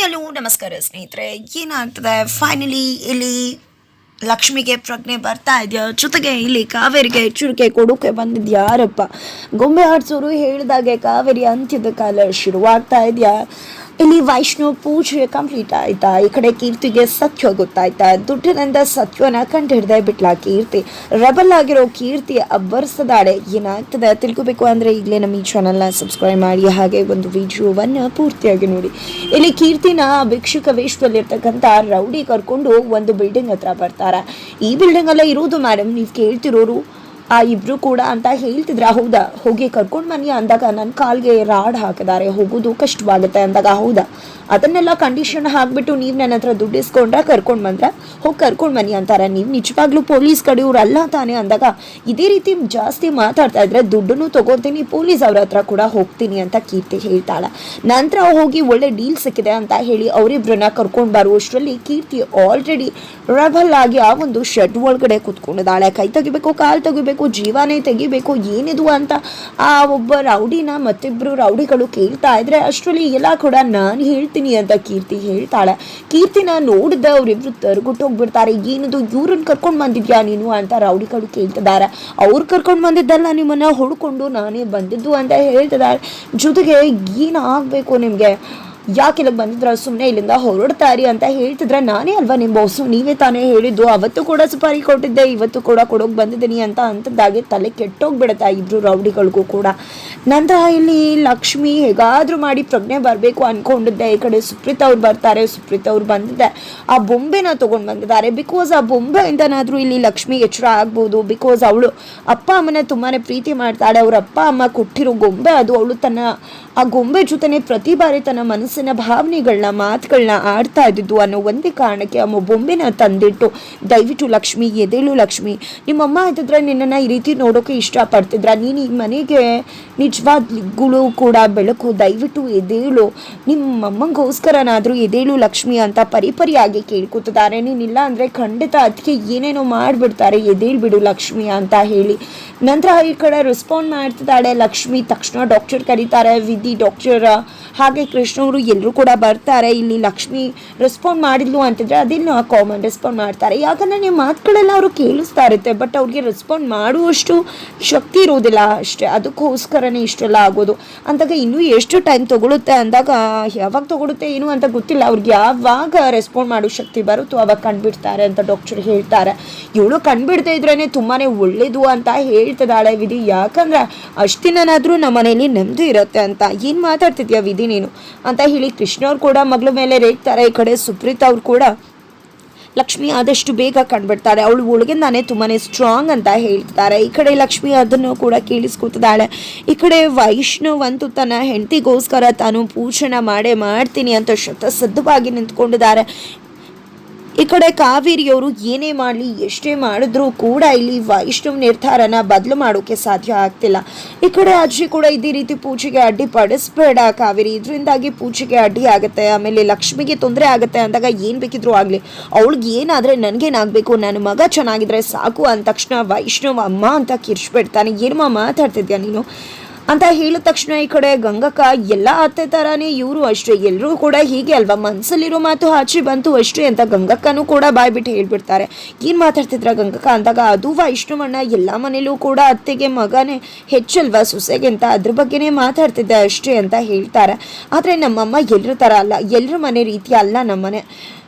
Hello ನಮಸ್ಕಾರ ಸ್ನೇಹಿತರೆ. ಏನಾಗ್ತದೆ ಫೈನಲಿ ಇಲ್ಲಿ ಲಕ್ಷ್ಮಿಗೆ ಪ್ರಜ್ಞೆ ಬರ್ತಾ ಇದೆಯಾ, ಜೊತೆಗೆ ಇಲ್ಲಿ ಕಾವೇರಿಗೆ ಎಚ್ಚರಿಕೆ ಕೊಡೋಕೆ ಬಂದಿದ್ಯಾರಪ್ಪ. ಗೊಂಬೆ ಆಡ್ಸೋರು ಹೇಳಿದಾಗೆ ಕಾವೇರಿ ಅಂತ್ಯದ ಕಾಲ ಶುರುವಾಗ್ತಾ ಇದೆಯಾ. ಇಲ್ಲಿ ವೈಷ್ಣವ್ ಪೂಜೆ ಕಂಪ್ಲೀಟ್ ಆಯ್ತಾ, ಈ ಕಡೆ ಕೀರ್ತಿಗೆ ಸತ್ಯ ಗೊತ್ತಾಯ್ತಾ, ದುಡ್ಡಿನಿಂದ ಸತ್ಯವನ್ನ ಕಂಡು ಹಿಡ್ದೆ ಬಿಟ್ಲ ಕೀರ್ತಿ. ರೆಬಲ್ ಆಗಿರೋ ಕೀರ್ತಿ ಅಬ್ಬರಿಸದಾಳೆ. ಏನಾಗ್ತದೆ ತಿಳ್ಕೊಬೇಕು ಅಂದ್ರೆ ಈಗಲೇ ನಮ್ಮ ಈ ಚಾನಲ್ನ ಸಬ್ಸ್ಕ್ರೈಬ್ ಮಾಡಿ, ಹಾಗೆ ಒಂದು ವಿಡಿಯೋವನ್ನು ಪೂರ್ತಿಯಾಗಿ ನೋಡಿ. ಇಲ್ಲಿ ಕೀರ್ತಿನ ಭಿಕ್ಷುಕ ವೇಷದಲ್ಲಿರ್ತಕ್ಕಂಥ ರೌಡಿ ಕರ್ಕೊಂಡು ಒಂದು ಬಿಲ್ಡಿಂಗ್ ಹತ್ರ ಬರ್ತಾರೆ. ಈ ಬಿಲ್ಡಿಂಗ್ ಅಲ್ಲ ಇರೋದು ಮೇಡಮ್, ನೀವು ಕೇಳ್ತಿರೋರು ಆ ಇಬ್ರು ಕೂಡ ಅಂತ ಹೇಳ್ತಿದ್ರ. ಹೌದಾ, ಹೋಗಿ ಕರ್ಕೊಂಡು ಬನ್ನಿ ಅಂದಾಗ ನನ್ನ ಕಾಲ್ಗೆ ರಾಡ್ ಹಾಕಿದ್ದಾರೆ, ಹೋಗೋದು ಕಷ್ಟವಾಗುತ್ತೆ ಅಂದಾಗ ಹೌದಾ, ಅದನ್ನೆಲ್ಲ ಕಂಡೀಷನ್ ಹಾಕ್ಬಿಟ್ಟು ನೀವು ನನ್ನ ಹತ್ರ ದುಡ್ಡು ಇಸ್ಕೊಂಡ್ರೆ ಕರ್ಕೊಂಡು ಬಂದ್ರೆ ಹೋಗಿ ಕರ್ಕೊಂಡು ಬನ್ನಿ ಅಂತಾರೆ. ನೀವು ನಿಜವಾಗ್ಲೂ ಪೊಲೀಸ್ ಕಡೆಯವ್ರು ಅಲ್ಲ ತಾನೇ ಅಂದಾಗ ಇದೇ ರೀತಿ ಜಾಸ್ತಿ ಮಾತಾಡ್ತಾ ಇದ್ರೆ ದುಡ್ಡನ್ನು ತಗೋತೀನಿ, ಪೊಲೀಸ್ ಅವ್ರ ಹತ್ರ ಕೂಡ ಹೋಗ್ತೀನಿ ಅಂತ ಕೀರ್ತಿ ಹೇಳ್ತಾಳೆ. ನಂತರ ಹೋಗಿ ಒಳ್ಳೆ ಡೀಲ್ ಸಿಕ್ಕಿದೆ ಅಂತ ಹೇಳಿ ಅವರಿಬ್ರನ್ನ ಕರ್ಕೊಂಡು ಬರುವಷ್ಟರಲ್ಲಿ ಕೀರ್ತಿ ಆಲ್ರೆಡಿ ರೆಬಲ್ ಆಗಿ ಆ ಒಂದು ಶೆಡ್ ಒಳಗಡೆ ಕುತ್ಕೊಂಡಿದ್ದಾಳೆ. ಕೈ ತೆಗಿಬೇಕು, ಕಾಲು ತೆಗಿಬೇಕು, ಜೀವನೇ ತೆಗಿಬೇಕು, ಏನಿದು ಅಂತ ಆ ಒಬ್ಬ ರೌಡಿನ ಮತ್ತಿಬ್ರು ರೌಡಿಗಳು ಕೇಳ್ತಾ ಇದ್ರೆ ಅಷ್ಟರಲ್ಲಿ ಎಲ್ಲ ಕೂಡ ನಾನು ಹೇಳ್ತೀನಿ ಅಂತ ಕೀರ್ತಿ ಹೇಳ್ತಾಳೆ. ಕೀರ್ತಿನ ನೋಡಿದ ಅವ್ರಿಬ್ರು ತರ್ಗುಟ್ಟೋಗ್ಬಿಡ್ತಾರೆ. ಏನಿದು ಇವ್ರನ್ನ ಕರ್ಕೊಂಡು ಬಂದಿದ್ಯಾ ನೀನು ಅಂತ ರೌಡಿಗಳು ಕೇಳ್ತಿದ್ದಾರೆ. ಅವ್ರು ಕರ್ಕೊಂಡು ಬಂದಿದ್ದಲ್ಲ, ನಿಮ್ಮನ್ನ ಹುಡ್ಕೊಂಡು ನಾನೇ ಬಂದಿದ್ದು ಅಂತ ಹೇಳ್ತಿದ್ದಾರೆ. ಜೊತೆಗೆ ಏನಾಗಬೇಕು ನಿಮಗೆ, ಯಾಕೆಲ್ಲ ಬಂದಿದ್ರ, ಸುಮ್ಮನೆ ಇಲ್ಲಿಂದ ಹೊರಡ್ತಾರಿ ಅಂತ ಹೇಳ್ತಿದ್ರೆ ನಾನೇ ಅಲ್ವಾ ನಿಮ್ಮ ಬಾಸು, ನೀವೇ ತಾನೇ ಹೇಳಿದ್ದು, ಅವತ್ತು ಕೂಡ ಸುಪಾರಿ ಕೊಟ್ಟಿದ್ದೆ, ಇವತ್ತು ಕೂಡ ಕೊಡೋಕೆ ಬಂದಿದ್ದೀನಿ ಅಂತ ಅಂತದ್ದಾಗೆ ತಲೆ ಕೆಟ್ಟೋಗ್ಬಿಡುತ್ತೆ ಇಬ್ರು ರೌಡಿಗಳಿಗೂ ಕೂಡ. ನಂತರ ಇಲ್ಲಿ ಲಕ್ಷ್ಮಿ ಹೇಗಾದ್ರೂ ಮಾಡಿ ಪ್ರಜ್ಞೆ ಬರಬೇಕು ಅನ್ಕೊಂಡಿದ್ದೆ. ಈ ಕಡೆ ಸುಪ್ರೀತ್ ಅವ್ರು ಬರ್ತಾರೆ. ಸುಪ್ರೀತ್ ಅವ್ರು ಬಂದಿದ್ದೆ, ಆ ಬೊಂಬೆನ ತೊಗೊಂಡು ಬಂದಿದ್ದಾರೆ. ಬಿಕಾಸ್ ಆ ಬೊಂಬೆಯಿಂದನಾದರೂ ಇಲ್ಲಿ ಲಕ್ಷ್ಮಿ ಎಚ್ಚರ ಆಗ್ಬೋದು. ಬಿಕಾಸ್ ಅವಳು ಅಪ್ಪ ಅಮ್ಮನ ತುಂಬಾ ಪ್ರೀತಿ ಮಾಡ್ತಾಳೆ. ಅವ್ರ ಅಪ್ಪ ಅಮ್ಮ ಕೊಟ್ಟಿರೋ ಗೊಂಬೆ ಅದು. ಅವಳು ತನ್ನ ಆ ಗೊಂಬೆ ಜೊತೆನೆ ಪ್ರತಿ ಬಾರಿ ತನ್ನ ಮನಸ್ಸಿನ ಭಾವನೆಗಳನ್ನ ಮಾತುಗಳನ್ನ ಆಡ್ತಾ ಇದ್ದಿದ್ದು ಅನ್ನೋ ಒಂದೇ ಕಾರಣಕ್ಕೆ ಅಮ್ಮ ಬೊಂಬೆನ ತಂದಿಟ್ಟು, ದಯವಿಟ್ಟು ಲಕ್ಷ್ಮಿ ಎದೇಳು ಲಕ್ಷ್ಮಿ, ನಿಮ್ಮಮ್ಮ ಇದ್ದಿದ್ರೆ ನಿನ್ನನ್ನು ಈ ರೀತಿ ನೋಡೋಕೆ ಇಷ್ಟಪಡ್ತಿದ್ರ, ನೀನು ಈ ಮನೆಗೆ ನಿಜವಾಗ್ಲೂ ಕೂಡ ಬೆಳಕು, ದಯವಿಟ್ಟು ಎದೇಳು, ನಿಮ್ಮಮ್ಮಂಗೋಸ್ಕರನಾದರೂ ಎದೇಳು ಲಕ್ಷ್ಮಿ ಅಂತ ಪರಿಪರಿಯಾಗಿ ಕೇಳ್ಕೊತಿದ್ದಾರೆ. ನೀನಿಲ್ಲ ಅಂದರೆ ಖಂಡಿತ ಅದಕ್ಕೆ ಏನೇನೋ ಮಾಡಿಬಿಡ್ತಾರೆ, ಎದೇಳ್ಬಿಡು ಲಕ್ಷ್ಮಿ ಅಂತ ಹೇಳಿ. ನಂತರ ಈ ಕಡೆ ರೆಸ್ಪಾಂಡ್ ಮಾಡ್ತಿದ್ದಾಳೆ ಲಕ್ಷ್ಮಿ. ತಕ್ಷಣ ಡಾಕ್ಟರ್ ಕರೀತಾರೆ, ವಿಧಿ ಡಾಕ್ಟರ್ ಹಾಗೆ ಕೃಷ್ಣ ಅವರು ಎಲ್ಲರೂ ಕೂಡ ಬರ್ತಾರೆ. ಇಲ್ಲಿ ಲಕ್ಷ್ಮಿ ರೆಸ್ಪಾಂಡ್ ಮಾಡಿದ್ಲು ಅಂತಿದ್ರೆ ಅದಿಲ್ಲ ಕಾಮನ್ ರೆಸ್ಪಾಂಡ್ ಮಾಡ್ತಾರೆ. ಯಾಕಂದರೆ ನಿಮ್ಮ ಮಾತುಗಳೆಲ್ಲ ಅವರು ಕೇಳಿಸ್ತಾ ಇರುತ್ತೆ, ಬಟ್ ಅವ್ರಿಗೆ ರೆಸ್ಪಾಂಡ್ ಮಾಡುವಷ್ಟು ಶಕ್ತಿ ಇರೋದಿಲ್ಲ ಅಷ್ಟೇ. ಅದಕ್ಕೋಸ್ಕರನೇ ಇಷ್ಟೆಲ್ಲ ಆಗೋದು ಅಂದಾಗ ಇನ್ನೂ ಎಷ್ಟು ಟೈಮ್ ತೊಗೊಳುತ್ತೆ ಅಂದಾಗ ಯಾವಾಗ ತೊಗೊಳುತ್ತೆ ಏನು ಅಂತ ಗೊತ್ತಿಲ್ಲ. ಅವ್ರಿಗೆ ಯಾವಾಗ ರೆಸ್ಪಾಂಡ್ ಮಾಡೋ ಶಕ್ತಿ ಬರುತ್ತೋ ಅವಾಗ ಕಂಡುಬಿಡ್ತಾರೆ ಅಂತ ಡಾಕ್ಟರ್ ಹೇಳ್ತಾರೆ. ಇವಳು ಕಂಡುಬಿಡ್ತಾ ಇದ್ರೇ ತುಂಬಾ ಒಳ್ಳೇದು ಅಂತ ಹೇಳ್ತಿದ್ದಾಳೆ ವಿಧಿ. ಯಾಕಂದ್ರೆ ಅಷ್ಟಿನಾದ್ರೂ ನಮ್ಮ ಮನೇಲಿ ನೆಮ್ಮದಿ ಇರುತ್ತೆ ಅಂತ. ಏನು ಮಾತಾಡ್ತಿದ್ಯಾ ವಿಧಿ ನೀನು ಅಂತ ಹೇಳಿ ಕೃಷ್ಣ ಅವ್ರು ಕೂಡ ಮಗಳ ಮೇಲೆ ರೇಗ್ತಾರೆ. ಈ ಕಡೆ ಸುಪ್ರೀತ್ ಅವ್ರು ಕೂಡ ಲಕ್ಷ್ಮಿ ಆದಷ್ಟು ಬೇಗ ಕಂಡುಬಿಡ್ತಾರೆ, ಅವಳು ಒಳಗಿಂದಾನೆ ತುಂಬಾ ಸ್ಟ್ರಾಂಗ್ ಅಂತ ಹೇಳ್ತಾರೆ. ಈ ಕಡೆ ಲಕ್ಷ್ಮಿ ಅದನ್ನು ಕೂಡ ಕೇಳಿಸ್ಕೊತಿದ್ದಾಳೆ. ಈ ಕಡೆ ವೈಷ್ಣವ್ ಅಂತೂ ತನ್ನ ಹೆಂಡತಿಗೋಸ್ಕರ ತಾನು ಪೂಜೆನ ಮಾಡ್ತೀನಿ ಅಂತ ಶತಸಿದ್ಧವಾಗಿ ನಿಂತ್ಕೊಂಡಿದ್ದಾರೆ. ಈ ಕಡೆ ಕಾವೇರಿಯವರು ಏನೇ ಮಾಡಲಿ ಎಷ್ಟೇ ಮಾಡಿದ್ರೂ ಕೂಡ ಇಲ್ಲಿ ವೈಷ್ಣವ್ ನಿರ್ಧಾರನ ಬದಲು ಮಾಡೋಕೆ ಸಾಧ್ಯ ಆಗ್ತಿಲ್ಲ. ಈ ಕಡೆ ಅಜ್ಜಿ ಕೂಡ ಇದೇ ರೀತಿ ಪೂಜೆಗೆ ಅಡ್ಡಿಪಡಿಸ್ಬೇಡ ಕಾವೇರಿ, ಇದರಿಂದಾಗಿ ಪೂಜೆಗೆ ಅಡ್ಡಿ ಆಗುತ್ತೆ, ಆಮೇಲೆ ಲಕ್ಷ್ಮಿಗೆ ತೊಂದರೆ ಆಗುತ್ತೆ ಅಂದಾಗ ಏನು ಬೇಕಿದ್ರು ಆಗಲಿ, ಅವಳಿಗೆ ಏನಾದರೆ ನನಗೇನಾಗಬೇಕು, ನನ್ನ ಮಗ ಚೆನ್ನಾಗಿದ್ರೆ ಸಾಕು ಅಂದ ತಕ್ಷಣ ವೈಷ್ಣವ್ ಅಮ್ಮ ಅಂತ ಕಿರ್ಚ್ಬಿಡ್ತಾನೆ. ಏನಮ್ಮ ಮಾತಾಡ್ತಿದ್ಯಾ ನೀನು ಅಂತ ಹೇಳಿದ ತಕ್ಷಣ ಈ ಕಡೆ ಗಂಗಕ್ಕ ಎಲ್ಲ ಅತ್ತೆ ಥರನೇ ಇವರು ಅಷ್ಟೇ, ಎಲ್ಲರೂ ಕೂಡ ಹೀಗೆ ಅಲ್ವಾ, ಮನಸ್ಸಲ್ಲಿರೋ ಮಾತು ಆಚೆ ಬಂತು ಅಷ್ಟೇ ಅಂತ ಗಂಗಕ್ಕನೂ ಕೂಡ ಬಾಯ್ಬಿಟ್ಟು ಹೇಳ್ಬಿಡ್ತಾರೆ. ಏನು ಮಾತಾಡ್ತಿದ್ರ ಗಂಗಕ್ಕ ಅಂದಾಗ ಅದು ವೈಷ್ಣವಣ್ಣ ಎಲ್ಲ ಮನೇಲೂ ಕೂಡ ಅತ್ತೆಗೆ ಮಗನೇ ಹೆಚ್ಚಲ್ವಾ ಸೊಸೆಗೆ ಅಂತ ಅದ್ರ ಬಗ್ಗೆನೇ ಮಾತಾಡ್ತಿದ್ದೆ ಅಷ್ಟೇ ಅಂತ ಹೇಳ್ತಾರೆ. ಆದರೆ ನಮ್ಮಮ್ಮ ಎಲ್ಲರ ಥರ ಅಲ್ಲ, ಎಲ್ಲರ ಮನೆ ರೀತಿ ಅಲ್ಲ ನಮ್ಮನೆ.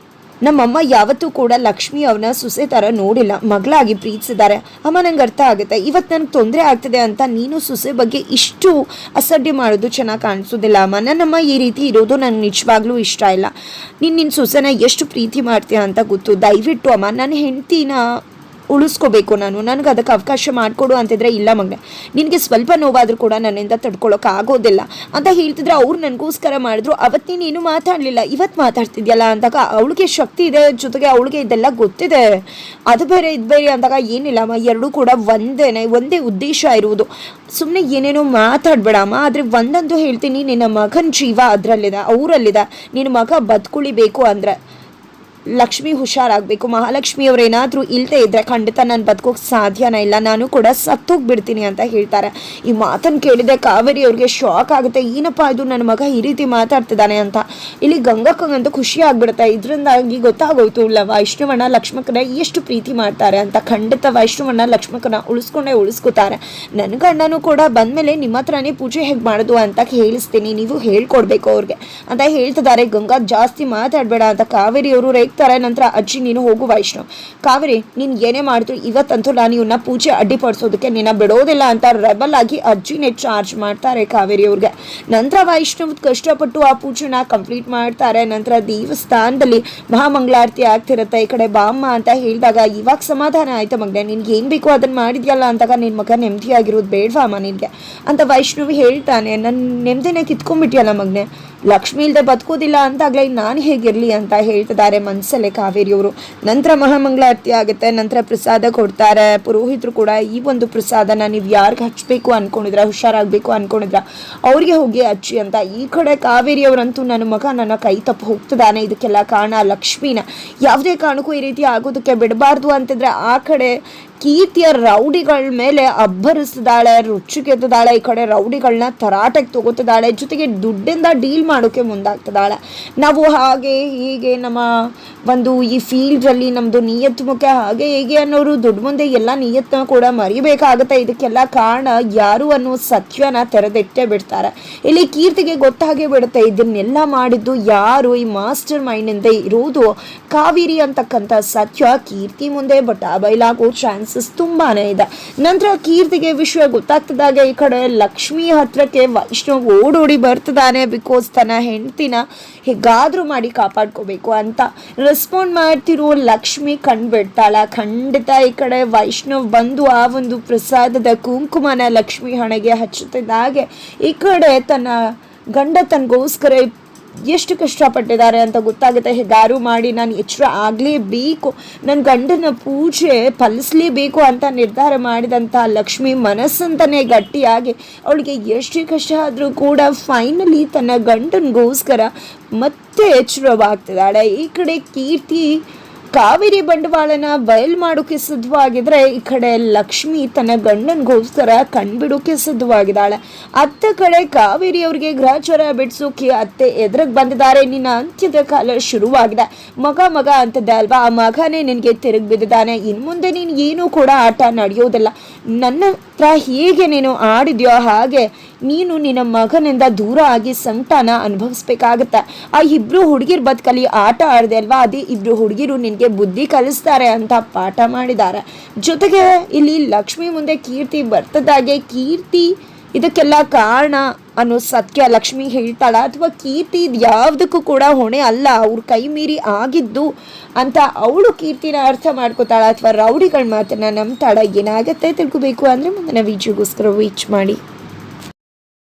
ನಮ್ಮಮ್ಮ ಯಾವತ್ತೂ ಕೂಡ ಲಕ್ಷ್ಮಿ ಅವ್ರನ್ನ ಸೊಸೆ ಥರ ನೋಡಿಲ್ಲ, ಮಗಳಾಗಿ ಪ್ರೀತಿಸಿದ್ದಾರೆ. ಅಮ್ಮ ನಂಗೆ ಅರ್ಥ ಆಗುತ್ತೆ, ಇವತ್ತು ನನಗೆ ತೊಂದರೆ ಆಗ್ತಿದೆ ಅಂತ ನೀನು ಸೊಸೆ ಬಗ್ಗೆ ಇಷ್ಟು ಅಸಡ್ಡೆ ಮಾಡೋದು ಚೆನ್ನಾಗಿ ಕಾಣಿಸೋದಿಲ್ಲ ಅಮ್ಮ. ನನ್ನಮ್ಮ ಈ ರೀತಿ ಇರೋದು ನನಗೆ ನಿಜವಾಗ್ಲೂ ಇಷ್ಟ ಇಲ್ಲ. ನಿನ್ನ ಸೊಸೆನ ಎಷ್ಟು ಪ್ರೀತಿ ಮಾಡ್ತೀಯ ಅಂತ ಗೊತ್ತು, ದಯವಿಟ್ಟು ಅಮ್ಮ ನನ್ನ ಹೆಂಡತಿನ ಉಳಿಸ್ಕೋಬೇಕು, ನನಗೆ ಅದಕ್ಕೆ ಅವಕಾಶ ಮಾಡಿಕೊಡು ಅಂತಿದ್ರೆ ಇಲ್ಲ ಮಗನೆ, ನಿನಗೆ ಸ್ವಲ್ಪ ನೋವಾದರೂ ಕೂಡ ನನ್ನಿಂದ ತಡ್ಕೊಳ್ಳೋಕೆ ಆಗೋದಿಲ್ಲ ಅಂತ ಹೇಳ್ತಿದ್ರೆ ಅವ್ರು ನನಗೋಸ್ಕರ ಮಾಡಿದ್ರು. ಅವತ್ತು ನೀನು ಮಾತಾಡಲಿಲ್ಲ, ಇವತ್ತು ಮಾತಾಡ್ತಿದ್ಯಲ್ಲ ಅಂದಾಗ ಅವಳಿಗೆ ಶಕ್ತಿ ಇದೆ, ಜೊತೆಗೆ ಅವಳಿಗೆ ಇದೆಲ್ಲ ಗೊತ್ತಿದೆ, ಅದು ಬೇರೆ ಇದು ಬೇರೆ ಅಂದಾಗ ಏನಿಲ್ಲಮ್ಮ, ಎರಡೂ ಕೂಡ ಒಂದೇ ಉದ್ದೇಶ ಇರುವುದು. ಸುಮ್ಮನೆ ಏನೇನೋ ಮಾತಾಡಬೇಡಮ್ಮ. ಆದರೆ ಒಂದಂತೂ ಹೇಳ್ತೀನಿ, ನಿನ್ನ ಮಗನ ಜೀವ ಅದರಲ್ಲಿದೆ, ಅವರಲ್ಲಿದೆ. ನಿನ್ನ ಮಗ ಬದುಕುಳಿಬೇಕು ಅಂದರೆ ಲಕ್ಷ್ಮಿ ಹುಷಾರಾಗಬೇಕು, ಮಹಾಲಕ್ಷ್ಮಿಯವ್ರು ಏನಾದರೂ ಇಲ್ಲದೆ ಇದ್ದರೆ ಖಂಡಿತ ನಾನು ಬದುಕೋಕೆ ಸಾಧ್ಯನೇ ಇಲ್ಲ, ನಾನು ಕೂಡ ಸತ್ತೋಗ್ಬಿಡ್ತೀನಿ ಅಂತ ಹೇಳ್ತಾರೆ. ಈ ಮಾತನ್ನು ಕೇಳಿದೆ ಕಾವೇರಿ ಅವ್ರಿಗೆ ಶಾಕ್ ಆಗುತ್ತೆ. ಏನಪ್ಪ ಇದು ನನ್ನ ಮಗ ಈ ರೀತಿ ಮಾತಾಡ್ತಿದ್ದಾನೆ ಅಂತ. ಇಲ್ಲಿ ಗಂಗಕ್ಕಂಗಂತೂ ಖುಷಿ ಆಗ್ಬಿಡುತ್ತೆ. ಇದರಿಂದಾಗಿ ಗೊತ್ತಾಗೋಯ್ತು ವೈಷ್ಣವಣ್ಣ ಲಕ್ಷ್ಮಕ್ಕನ ಎಷ್ಟು ಪ್ರೀತಿ ಮಾಡ್ತಾರೆ ಅಂತ. ಖಂಡಿತ ವೈಷ್ಣವಣ್ಣ ಲಕ್ಷ್ಮಕ್ಕನ ಉಳಿಸ್ಕೋತಾರೆ. ನನ್ನ ಗಂಡನೂ ಕೂಡ ಬಂದಮೇಲೆ ನಿಮ್ಮ ಹತ್ರನೇ ಪೂಜೆ ಹೇಗೆ ಮಾಡೋದು ಅಂತ ಹೇಳಿಸ್ತೀನಿ, ನೀವು ಹೇಳ್ಕೊಡ್ಬೇಕು ಅವ್ರಿಗೆ ಅಂತ ಹೇಳ್ತಿದ್ದಾರೆ. ಗಂಗಾ ಜಾಸ್ತಿ ಮಾತಾಡಬೇಡ ಅಂತ ಕಾವೇರಿ ಅವರು ರೇಗ್ತಾರೆ. ನಂತರ ಅಜ್ಜಿ ನೀನು ಹೋಗು ವೈಷ್ಣವ್, ಕಾವೇರಿ ನೀನು ಏನೇ ಮಾಡಿದ್ರು ಇವತ್ತಂತೂ ನಾನು ಇವನ್ನ ಪೂಜೆ ಅಡ್ಡಿಪಡಿಸೋದಕ್ಕೆ ನಿನ್ನ ಬಿಡೋದಿಲ್ಲ ಅಂತ ರೆಬಲ್ ಆಗಿ ಅಜ್ಜಿನೇ ಚಾರ್ಜ್ ಮಾಡ್ತಾರೆ ಕಾವೇರಿ ಅವ್ರಿಗೆ. ನಂತರ ವೈಷ್ಣವ್ ಕಷ್ಟಪಟ್ಟು ಆ ಪೂಜೆನ ಕಂಪ್ಲೀಟ್ ಮಾಡ್ತಾರೆ. ನಂತರ ದೇವಸ್ಥಾನದಲ್ಲಿ ಮಹಾಮಂಗಳಾರತಿ ಆಗ್ತಿರುತ್ತೆ. ಈ ಕಡೆ ಬಾಮ್ಮ ಅಂತ ಹೇಳಿದಾಗ ಇವಾಗ ಸಮಾಧಾನ ಆಯ್ತಾ ಮಗನೆ, ನಿನ್ಗೆ ಏನು ಬೇಕೋ ಅದನ್ನ ಮಾಡಿದ್ಯಲ್ಲ ಅಂತಾಗ ನಿನ್ನ ಮಗ ನೆಮ್ಮದಿಯಾಗಿರೋದು ಬೇಡವಾಮ ನಿನಗೆ ಅಂತ ವೈಷ್ಣವಿ ಹೇಳ್ತಾನೆ. ನನ್ನ ನೆಮ್ಮದಿನೇ ಕಿತ್ಕೊಂಡ್ಬಿಟ್ಟಿಯಲ್ಲ ಮಗನೆ, ಲಕ್ಷ್ಮಿ ಇಲ್ಲದೆ ಬದುಕೋದಿಲ್ಲ ಅಂತಾಗಲೇ ನಾನು ಹೇಗಿರಲಿ ಅಂತ ಹೇಳ್ತಿದ್ದಾರೆ ಮನಸ್ಸಲ್ಲೇ ಕಾವೇರಿಯವರು. ನಂತರ ಮಹಾಮಂಗಳಾರತಿ ಆಗುತ್ತೆ. ನಂತರ ಪ್ರಸಾದ ಕೊಡ್ತಾರೆ. ಪುರೋಹಿತರು ಕೂಡ ಈ ಒಂದು ಪ್ರಸಾದನ ನೀವು ಯಾರಿಗೆ ಹಚ್ಚಬೇಕು ಅನ್ಕೊಂಡಿದ್ರ, ಹುಷಾರಾಗಬೇಕು ಅನ್ಕೊಂಡಿದ್ರ ಅವ್ರಿಗೆ ಹೋಗಿ ಹಚ್ಚಿ ಅಂತ. ಈ ಕಡೆ ಕಾವೇರಿಯವರಂತೂ ನನ್ನ ಮಗ ನನ್ನ ಕೈ ತಪ್ಪು ಹೋಗ್ತಿದ್ದಾನೆ, ಇದಕ್ಕೆಲ್ಲ ಕಾರಣ ಲಕ್ಷ್ಮಿನ, ಯಾವುದೇ ಕಾರಣಕ್ಕೂ ಈ ರೀತಿ ಆಗೋದಕ್ಕೆ ಬಿಡಬಾರ್ದು ಅಂತಿದ್ರೆ ಆ ಕಡೆ ಕೀರ್ತಿಯ ರೌಡಿಗಳ ಮೇಲೆ ಅಬ್ಬರಿಸಿದಾಳೆ, ರುಚಿಗೆದ್ದಾಳೆ. ಈ ಕಡೆ ರೌಡಿಗಳನ್ನ ತರಾಟೆಗೆ ತಗೋತಿದ್ದಾಳೆ, ಜೊತೆಗೆ ದುಡ್ಡಿಂದ ಡೀಲ್ ಮಾಡೋಕೆ ಮುಂದಾಗ್ತಿದ್ದಾಳೆ. ನಾವು ಹಾಗೆ ಹೀಗೆ ನಮ್ಮ ಒಂದು ಈ ಫೀಲ್ಡ್ರಲ್ಲಿ ನಮ್ಮದು ನಿಯತ್ತು ಮುಖ್ಯ, ಹಾಗೆ ಹೇಗೆ ಅನ್ನೋರು ದುಡ್ಡು ಮುಂದೆ ಎಲ್ಲ ನಿಯತ್ತನ್ನ ಕೂಡ ಮರಿಬೇಕಾಗುತ್ತೆ. ಇದಕ್ಕೆಲ್ಲ ಕಾರಣ ಯಾರು ಅನ್ನೋ ಸತ್ಯನ ತೆರೆದಿಟ್ಟೇ ಬಿಡ್ತಾರೆ. ಇಲ್ಲಿ ಕೀರ್ತಿಗೆ ಗೊತ್ತಾಗೇ ಬಿಡುತ್ತೆ ಇದನ್ನೆಲ್ಲ ಮಾಡಿದ್ದು ಯಾರು, ಈ ಮಾಸ್ಟರ್ ಮೈಂಡಿಂದ ಇರೋದು ಕಾವೇರಿ ಅಂತಕ್ಕಂಥ ಸತ್ಯ ಕೀರ್ತಿ ಮುಂದೆ ಬೈಲಾಗೋ ಚಾನ್ಸ್ ತುಂಬಾನೇ ಇದೆ. ನಂತರ ಕೀರ್ತಿಗೆ ವಿಷಯ ಗೊತ್ತಾಗ್ತದಾಗ ಈ ಕಡೆ ಲಕ್ಷ್ಮಿ ಹತ್ರಕ್ಕೆ ವೈಷ್ಣವ್ ಓಡೋಡಿ ಬರ್ತಿದ್ದಾನೆ. ಬಿಕಾಸ್ ತನ್ನ ಹೆಂಡತಿನ ಹೇಗಾದ್ರೂ ಮಾಡಿ ಕಾಪಾಡ್ಕೋಬೇಕು ಅಂತ ರೆಸ್ಪಾಂಡ್ ಮಾಡ್ತಿರೋ ಲಕ್ಷ್ಮಿ ಕಂಡ್ಬಿಡ್ತಾಳ. ಖಂಡಿತ ಈ ಕಡೆ ವೈಷ್ಣವ್ ಬಂದು ಆ ಒಂದು ಪ್ರಸಾದದ ಕುಂಕುಮನ ಲಕ್ಷ್ಮಿ ಹಣೆಗೆ ಹಚ್ಚುತ್ತಿದ್ದಾಗೆ ಈ ಕಡೆ ತನ್ನ ಗಂಡ ತನಗೋಸ್ಕರ ಎಷ್ಟು ಕಷ್ಟಪಟ್ಟಿದ್ದಾರೆ ಅಂತ ಗೊತ್ತಾಗುತ್ತೆ. ಹೇಗಾರು ಮಾಡಿ ನಾನು ಎಚ್ಚರ ಆಗಲೇಬೇಕು, ನನ್ನ ಗಂಡನ ಪೂಜೆ ಫಲಿಸಲೇಬೇಕು ಅಂತ ನಿರ್ಧಾರ ಮಾಡಿದಂಥ ಲಕ್ಷ್ಮಿ ಮನಸ್ಸಂತಾನೆ ಗಟ್ಟಿಯಾಗಿ ಅವಳಿಗೆ ಎಷ್ಟೇ ಕಷ್ಟ ಆದರೂ ಕೂಡ ಫೈನಲಿ ತನ್ನ ಗಂಡನಿಗೋಸ್ಕರ ಮತ್ತೆ ಎಚ್ಚರವಾಗ್ತಿದ್ದಾಳೆ. ಈ ಕಡೆ ಕೀರ್ತಿ ಕಾವೇರಿ ಬಂಡವಾಳನ ಬಯಲು ಮಾಡೋಕೆ ಸಿದ್ಧವಾಗಿದ್ರೆ ಈ ಕಡೆ ಲಕ್ಷ್ಮಿ ತನ್ನ ಗಂಡನಿಗೋಸ್ಕರ ಕಣ್ಬಿಡೋಕೆ ಸಿದ್ಧವಾಗಿದ್ದಾಳೆ. ಅತ್ತ ಕಡೆ ಕಾವೇರಿ ಅವ್ರಿಗೆ ಗ್ರಹಚಾರ ಬಿಡಿಸೋಕೆ ಅತ್ತೆ ಎದುರಿಗೆ ಬಂದಿದ್ದಾರೆ. ನಿನ್ನ ಅಂತ್ಯದ ಕಾಲ ಶುರುವಾಗಿದೆ, ಮಗ ಅಂತದ್ದೆ ಅಲ್ವಾ, ಆ ಮಗನೇ ನಿನಗೆ ತಿರುಗಿ ಬಿದ್ದಿದ್ದಾನೆ, ಇನ್ನು ಮುಂದೆ ನೀನು ಏನೂ ಕೂಡ ಆಟ ನಡೆಯೋದಿಲ್ಲ, ನನ್ನ ಹತ್ರ ಹೇಗೆ ನೀನು ಆಡಿದ್ಯೋ ಹಾಗೆ ನೀನು ನಿನ್ನ ಮಗನಿಂದ ದೂರ ಆಗಿ ಸಂಕಟನ ಅನುಭವಿಸ್ಬೇಕಾಗತ್ತೆ. ಆ ಇಬ್ರು ಹುಡುಗಿರ್ ಬದುಕಲ್ಲಿ ಆಟ ಆಡಿದೆ ಅಲ್ವಾ, ಅದೇ ಇಬ್ರು ಹುಡುಗಿರು ನಿನಗೆ ಬುದ್ಧಿ ಕಲಿಸ್ತಾರೆ ಅಂತ ಪಾಠ ಮಾಡಿದ್ದಾರೆ. ಜೊತೆಗೆ ಇಲ್ಲಿ ಲಕ್ಷ್ಮಿ ಮುಂದೆ ಕೀರ್ತಿ ಬರ್ತದಾಗೆ ಕೀರ್ತಿ ಇದಕ್ಕೆಲ್ಲ ಕಾರಣ ಅನ್ನೋ ಸತ್ಯ ಲಕ್ಷ್ಮಿ ಹೇಳ್ತಾಳ, ಅಥವಾ ಕೀರ್ತಿ ಯಾವುದಕ್ಕೂ ಕೂಡ ಹೊಣೆ ಅಲ್ಲ, ಅವ್ರ ಕೈ ಮೀರಿ ಆಗಿದ್ದು ಅಂತ ಅವಳು ಕೀರ್ತಿನ ಅರ್ಥ ಮಾಡ್ಕೋತಾಳ, ಅಥವಾ ರೌಡಿಗಳ ಮಾತನ್ನ ನಂಬ್ತಾಳ. ಏನಾಗತ್ತೆ ತಿಳ್ಕೊಬೇಕು ಅಂದರೆ ಮುಂದಿನ ವಿಡಿಯೋಗೋಸ್ಕರ ವೀಚ್ ಮಾಡಿ.